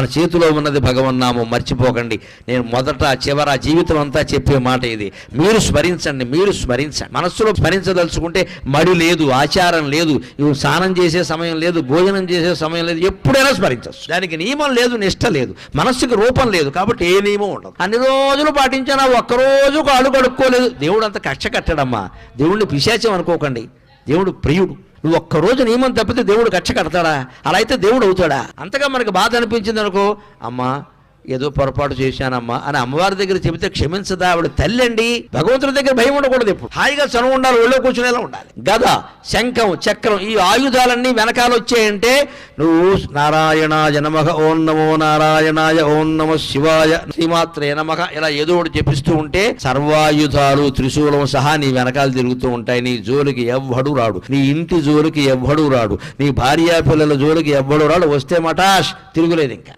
మన చేతిలో ఉన్నది భగవన్నామం, మర్చిపోకండి. నేను మొదట చివర జీవితం అంతా చెప్పే మాట ఇది. మీరు స్మరించండి. మనస్సులో స్మరించదలుచుకుంటే మడి లేదు, ఆచారం లేదు, ఇవి స్నానం చేసే సమయం లేదు, భోజనం చేసే సమయం లేదు, ఎప్పుడైనా స్మరించవచ్చు. దానికి నియమం లేదు, నిష్ట లేదు, మనస్సుకి రూపం లేదు, కాబట్టి ఏ నియమం ఉండదు. అన్ని రోజులు పాటించినా ఒక్కరోజు కాళ్ళు కడుక్కోలేదు, దేవుడు అంత కక్ష కట్టడమ్మా. దేవుడిని పిశాచం అనుకోకండి, దేవుడు ప్రియుడు. నువ్వు ఒక్కరోజు నియమం తప్పితే దేవుడు కక్ష కడతాడా? అలా అయితే దేవుడు అవుతాడా? అంతగా మనకు బాధ అనిపించింది అనుకో, అమ్మా ఏదో పొరపాటు చేశానమ్మా అని అమ్మవారి దగ్గర చెబితే క్షమించదా? ఆవిడ తల్లి అండి. భగవంతుడి దగ్గర భయం ఉండకూడదు, ఎప్పుడు హాయిగా చనువు ఉండాలి, ఒళ్ళో కూర్చునేలా ఉండాలి. గద, శంఖం, చక్రం, ఈ ఆయుధాలన్నీ వెనకాల వచ్చాయంటే నువ్వు నారాయణాయ నమః, ఓం నమో నారాయణాయ, ఓం నమః శివాయ, శ్రీమాత్రే నమః ఇలా ఏదో ఒకటి చెప్పిస్తూ ఉంటే సర్వాయుధాలు త్రిశూలం సహా నీ వెనకాల తిరుగుతూ ఉంటాయి. నీ జోలికి ఎవ్వడు రాడు, నీ ఇంటి జోలికి ఎవ్వడు రాడు, నీ భార్యా పిల్లల జోలికి ఎవ్వడు రాడు. వస్తే మటాష్, తిరుగులేదు ఇంకా.